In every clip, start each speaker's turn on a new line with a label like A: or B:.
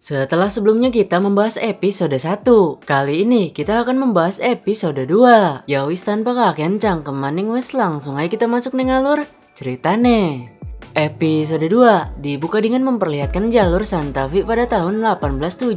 A: Setelah sebelumnya kita membahas episode 1, kali ini kita akan membahas episode 2. Ya wis tanpa kakean cangkemaning wes langsung aja kita masuk nih ngalur ceritane. Episode 2 dibuka dengan memperlihatkan jalur Santa Fe pada tahun 1871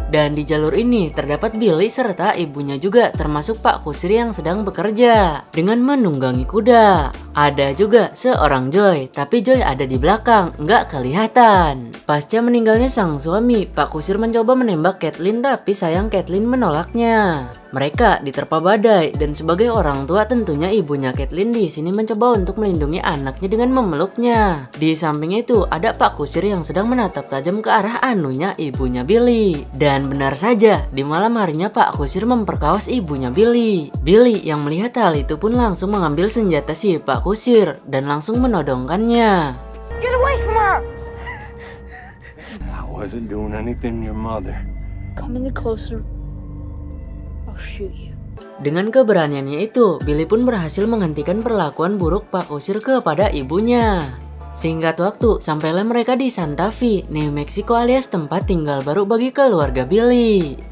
A: dan di jalur ini terdapat Billy serta ibunya juga termasuk Pak Kusir yang sedang bekerja dengan menunggangi kuda. Ada juga seorang Joy, tapi Joy ada di belakang, nggak kelihatan. Pasca meninggalnya sang suami, Pak Kusir mencoba menembak Kathleen tapi sayang Kathleen menolaknya. Mereka diterpa badai dan sebagai orang tua tentunya ibunya Kathleen di sini mencoba untuk melindungi anaknya dengan memeluknya. Di samping itu ada Pak Kusir yang sedang menatap tajam ke arah anunya ibunya Billy. Dan benar saja di malam harinya Pak Kusir memperkaos ibunya Billy. Billy yang melihat hal itu pun langsung mengambil senjata si Pak Kusir dan langsung menodongkannya.
B: Get away from her!
C: I wasn't doing anything to your mother.
B: Come any closer. I'll shoot you.
A: Dengan keberaniannya itu, Billy pun berhasil menghentikan perlakuan buruk Pak Kusir kepada ibunya. Singkat waktu, sampailah mereka di Santa Fe, New Mexico alias tempat tinggal baru bagi keluarga Billy.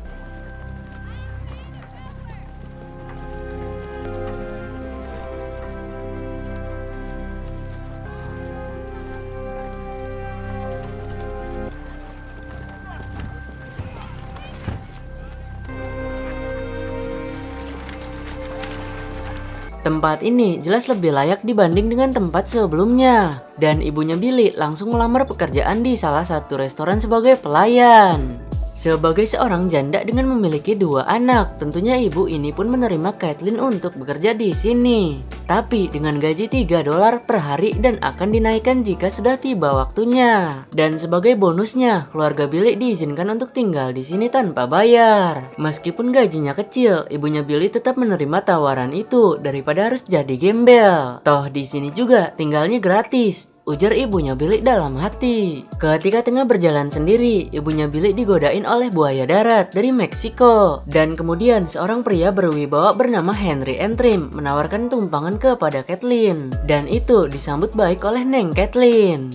A: Tempat ini jelas lebih layak dibanding dengan tempat sebelumnya. Dan ibunya Billy langsung melamar pekerjaan di salah satu restoran sebagai pelayan. Sebagai seorang janda dengan memiliki 2 anak, tentunya ibu ini pun menerima Kathleen untuk bekerja di sini. Tapi dengan gaji $3 per hari dan akan dinaikkan jika sudah tiba waktunya. Dan sebagai bonusnya, keluarga Billy diizinkan untuk tinggal di sini tanpa bayar. Meskipun gajinya kecil, ibunya Billy tetap menerima tawaran itu daripada harus jadi gembel. Toh di sini juga tinggalnya gratis, ujar ibunya Billy dalam hati. Ketika tengah berjalan sendiri, ibunya Billy digodain oleh buaya darat dari Meksiko. Dan kemudian seorang pria berwibawa bernama Henry Antrim menawarkan tumpangan kepada Kathleen. Dan itu disambut baik oleh Neng Kathleen.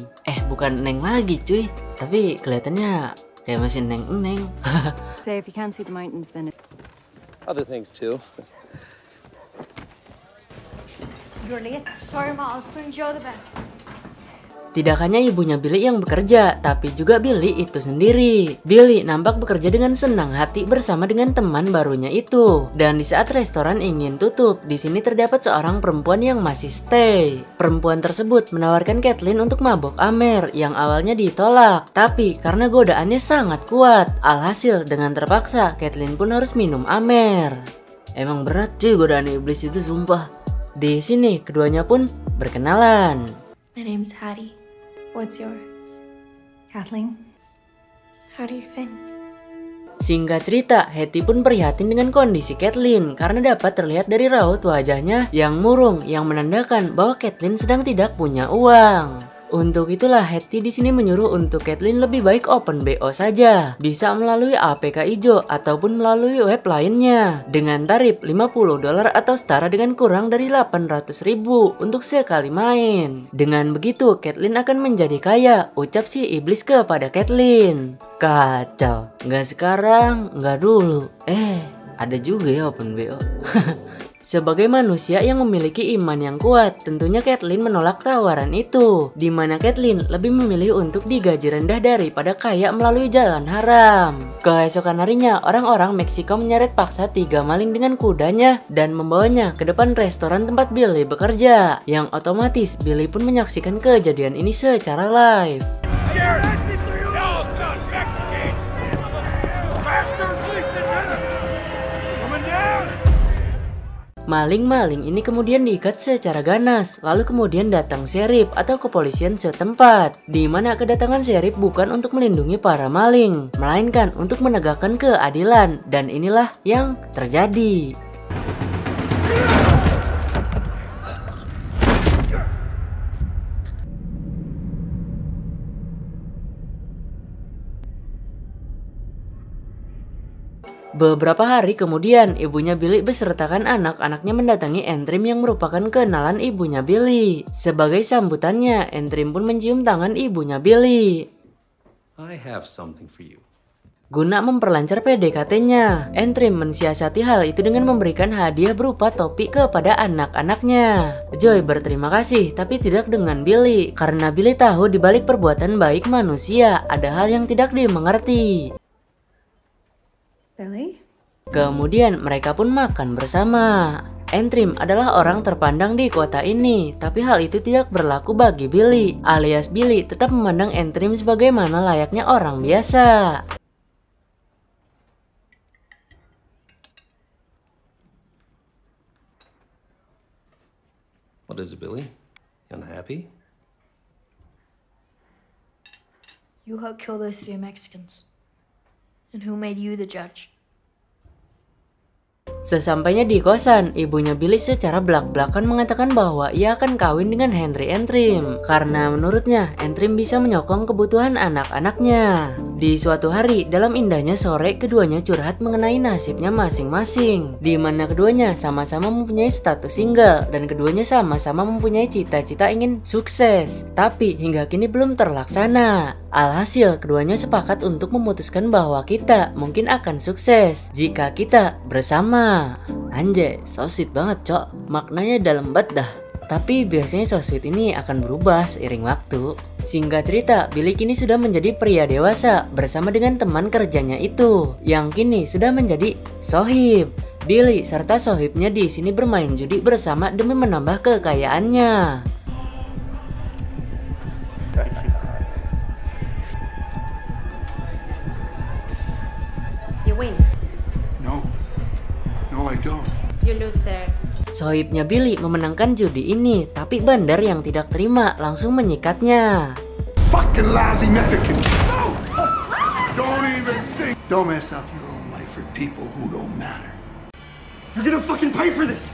A: Bukan Neng lagi cuy, tapi kelihatannya kayak masih Neng-neng.
D: Say if you can't see the mountains then
C: Other things too.
B: You're late. Sorry, Ma. I was putting Joe to bed.
A: Tidak hanya ibunya Billy yang bekerja, tapi juga Billy itu sendiri. Billy nampak bekerja dengan senang hati bersama dengan teman barunya itu. Dan di saat restoran ingin tutup, di sini terdapat seorang perempuan yang masih stay. Perempuan tersebut menawarkan Kathleen untuk mabok Amer yang awalnya ditolak. Tapi karena godaannya sangat kuat, alhasil dengan terpaksa Kathleen pun harus minum Amer. Emang berat cuy godaan iblis itu sumpah. Di sini keduanya pun berkenalan.
E: My name's Hattie. What's yours?
D: Kathleen?
E: How do you think?
A: Singkat cerita, Hattie pun prihatin dengan kondisi Kathleen karena dapat terlihat dari raut wajahnya yang murung yang menandakan bahwa Kathleen sedang tidak punya uang. Untuk itulah Hattie di sini menyuruh untuk Kathleen lebih baik open BO saja, bisa melalui APK hijau ataupun melalui web lainnya dengan tarif $50 atau setara dengan kurang dari 800.000 untuk sekali main. Dengan begitu Kathleen akan menjadi kaya, ucap si iblis kepada Kathleen. Kacau, nggak sekarang, nggak dulu. Ada juga ya open BO. Sebagai manusia yang memiliki iman yang kuat, tentunya Kathleen menolak tawaran itu, di mana Kathleen lebih memilih untuk digaji rendah daripada kaya melalui jalan haram. Keesokan harinya, orang-orang Meksiko menyeret paksa 3 maling dengan kudanya dan membawanya ke depan restoran tempat Billy bekerja, yang otomatis Billy pun menyaksikan kejadian ini secara live. Maling-maling ini kemudian diikat secara ganas, lalu kemudian datang sheriff atau kepolisian setempat, di mana kedatangan sheriff bukan untuk melindungi para maling, melainkan untuk menegakkan keadilan, dan inilah yang terjadi. Beberapa hari kemudian, ibunya Billy besertakan anak-anaknya mendatangi Antrim yang merupakan kenalan ibunya Billy. Sebagai sambutannya, Antrim pun mencium tangan ibunya Billy.
C: I have something for you.
A: Guna memperlancar PDKT-nya, Antrim mensiasati hal itu dengan memberikan hadiah berupa topi kepada anak-anaknya. Joy berterima kasih, tapi tidak dengan Billy, karena Billy tahu di balik perbuatan baik manusia ada hal yang tidak dimengerti.
D: Billy?
A: Kemudian mereka pun makan bersama. Antrim adalah orang terpandang di kota ini, tapi hal itu tidak berlaku bagi Billy, alias Billy tetap memandang Antrim sebagaimana layaknya orang biasa.
C: What is it, Billy? You unhappy?
E: You helped kill those 3 Mexicans. And who made you the judge?
A: Sesampainya di kosan, ibunya Billy secara belak-belakan mengatakan bahwa ia akan kawin dengan Henry Antrim karena menurutnya Antrim bisa menyokong kebutuhan anak-anaknya. Di suatu hari, dalam indahnya sore, keduanya curhat mengenai nasibnya masing-masing, di mana keduanya sama-sama mempunyai status single dan keduanya sama-sama mempunyai cita-cita ingin sukses, tapi hingga kini belum terlaksana. Alhasil, keduanya sepakat untuk memutuskan bahwa kita mungkin akan sukses jika kita bersama. Anjay, so sweet banget cok, maknanya dalam banget dah. Tapi biasanya so sweet ini akan berubah seiring waktu. Singkat cerita, Billy kini sudah menjadi pria dewasa bersama dengan teman kerjanya itu, yang kini sudah menjadi sohib. Billy serta sohibnya di sini bermain judi bersama demi menambah kekayaannya.
F: You win.
G: No. No, I don't.
F: You lose, sir.
A: Sohibnya Billy memenangkan judi ini, tapi bandar yang tidak terima langsung menyikatnya.
G: Fucking lousy Mexican. No! Don't even think. Don't mess up your own life for people who don't matter.
C: You're gonna fucking pay for this!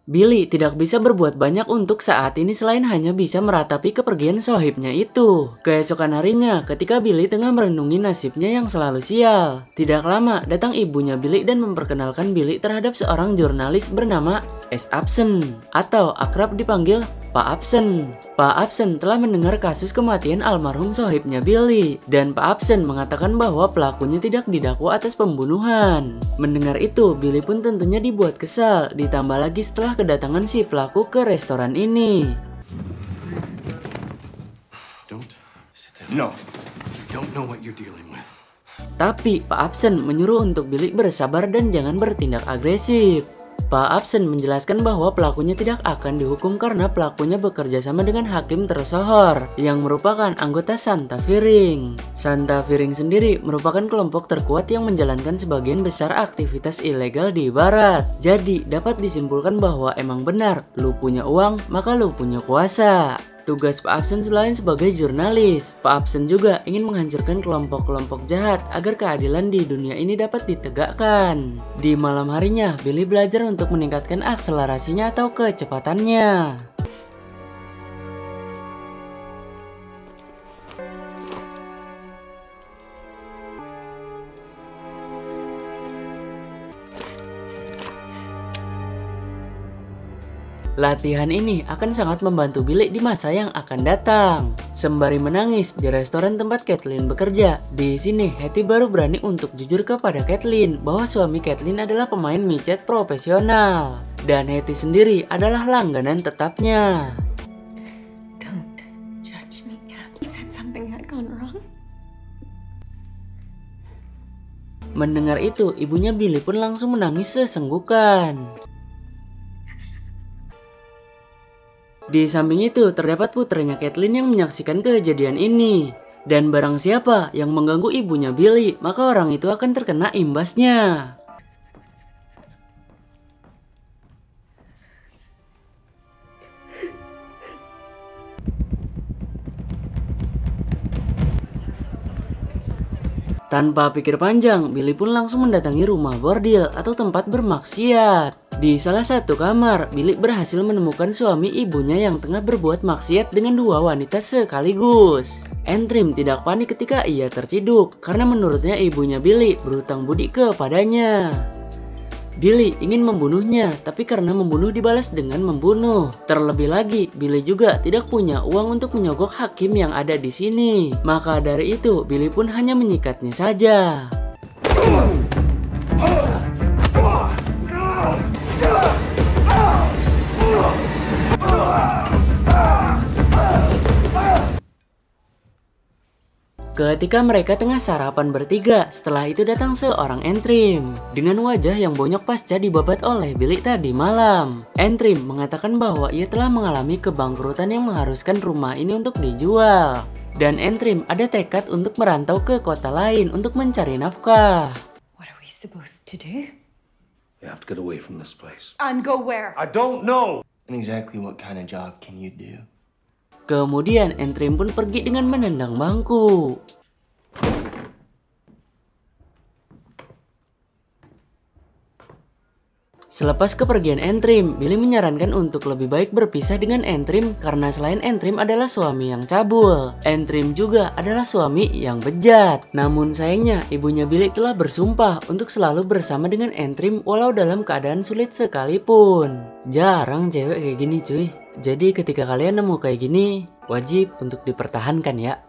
A: Billy tidak bisa berbuat banyak untuk saat ini selain hanya bisa meratapi kepergian sohibnya itu. Keesokan harinya, ketika Billy tengah merenungi nasibnya yang selalu sial, tidak lama datang ibunya Billy dan memperkenalkan Billy terhadap seorang jurnalis bernama S. Absen, atau akrab dipanggil Pak Absen. Pak Absen telah mendengar kasus kematian almarhum sohibnya Billy, dan Pak Absen mengatakan bahwa pelakunya tidak didakwa atas pembunuhan. Mendengar itu, Billy pun tentunya dibuat kesal, ditambah lagi setelah kedatangan si pelaku ke restoran ini.
C: Don't sit there. No. You don't know what you're dealing with.
A: Tapi Pak Absen menyuruh untuk Billy bersabar dan jangan bertindak agresif. Pak Absen menjelaskan bahwa pelakunya tidak akan dihukum karena pelakunya bekerja sama dengan hakim tersohor yang merupakan anggota Santa Firing. Santa Firing sendiri merupakan kelompok terkuat yang menjalankan sebagian besar aktivitas ilegal di barat. Jadi dapat disimpulkan bahwa emang benar, lu punya uang maka lu punya kuasa. Tugas Pak Absen selain sebagai jurnalis, Pak Absen juga ingin menghancurkan kelompok-kelompok jahat agar keadilan di dunia ini dapat ditegakkan. Di malam harinya, Billy belajar untuk meningkatkan akselerasinya atau kecepatannya. Latihan ini akan sangat membantu Billy di masa yang akan datang. Sembari menangis di restoran tempat Kathleen bekerja, di sini Hattie baru berani untuk jujur kepada Kathleen bahwa suami Kathleen adalah pemain micet profesional. Dan Hattie sendiri adalah langganan tetapnya.
E: Don't judge me, Kat. He said something had gone wrong.
A: Mendengar itu, ibunya Billy pun langsung menangis sesenggukan. Di samping itu, terdapat putranya Kathleen yang menyaksikan kejadian ini. Dan barang siapa yang mengganggu ibunya Billy, maka orang itu akan terkena imbasnya. Tanpa pikir panjang, Billy pun langsung mendatangi rumah bordil atau tempat bermaksiat. Di salah satu kamar, Billy berhasil menemukan suami ibunya yang tengah berbuat maksiat dengan 2 wanita sekaligus. Antrim tidak panik ketika ia terciduk, karena menurutnya ibunya Billy berhutang budi kepadanya. Billy ingin membunuhnya, tapi karena membunuh dibalas dengan membunuh. Terlebih lagi, Billy juga tidak punya uang untuk menyogok hakim yang ada di sini. Maka dari itu, Billy pun hanya menyikatnya saja. Ketika mereka tengah sarapan bertiga, setelah itu datang seorang Entrim dengan wajah yang bonyok pasca dibabat oleh Billy tadi malam. Entrim mengatakan bahwa ia telah mengalami kebangkrutan yang mengharuskan rumah ini untuk dijual. Dan Entrim ada tekad untuk merantau ke kota lain untuk mencari nafkah.
D: What are we supposed to do?
C: You have to get away from this place.
D: And go where?
C: I don't know.
F: And exactly what kind of job can you do?
A: Kemudian Entrim pun pergi dengan menendang bangku. Selepas kepergian Entrim, Billy menyarankan untuk lebih baik berpisah dengan Entrim karena selain Entrim adalah suami yang cabul, Entrim juga adalah suami yang bejat. Namun sayangnya ibunya Billy telah bersumpah untuk selalu bersama dengan Entrim walau dalam keadaan sulit sekalipun. Jarang cewek kayak gini cuy. Jadi ketika kalian nemu kayak gini, wajib untuk dipertahankan ya.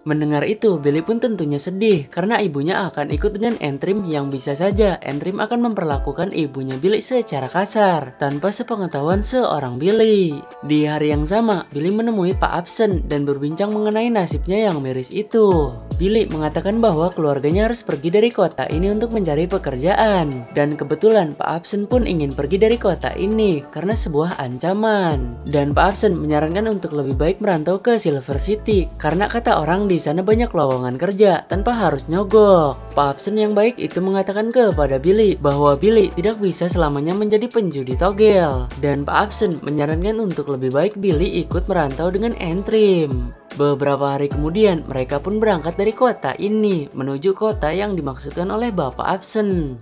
A: Mendengar itu, Billy pun tentunya sedih karena ibunya akan ikut dengan Entrim yang bisa saja Entrim akan memperlakukan ibunya Billy secara kasar tanpa sepengetahuan seorang Billy. Di hari yang sama, Billy menemui Pak Absen dan berbincang mengenai nasibnya yang miris itu. Billy mengatakan bahwa keluarganya harus pergi dari kota ini untuk mencari pekerjaan. Dan kebetulan Pak Absen pun ingin pergi dari kota ini karena sebuah ancaman. Dan Pak Absen menyarankan untuk lebih baik merantau ke Silver City karena kata orang di sana banyak lowongan kerja tanpa harus nyogok. Pak Absen yang baik itu mengatakan kepada Billy bahwa Billy tidak bisa selamanya menjadi penjudi togel. Dan Pak Absen menyarankan untuk lebih baik Billy ikut merantau dengan Entrim. Beberapa hari kemudian mereka pun berangkat dari kota ini menuju kota yang dimaksudkan oleh Bapak Absen.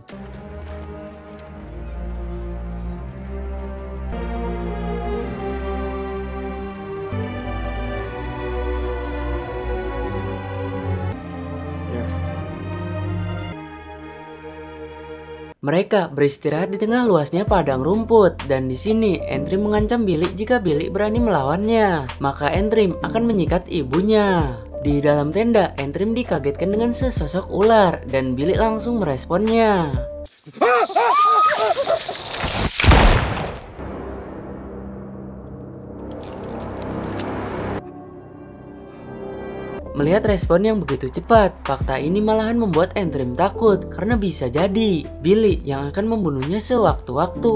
A: Mereka beristirahat di tengah luasnya padang rumput dan di sini Entrim mengancam Billy jika Billy berani melawannya, maka Entrim akan menyikat ibunya. Di dalam tenda, Entrim dikagetkan dengan sesosok ular dan Billy langsung meresponnya. Melihat respon yang begitu cepat, fakta ini malahan membuat Entrim takut karena bisa jadi Billy yang akan membunuhnya sewaktu-waktu.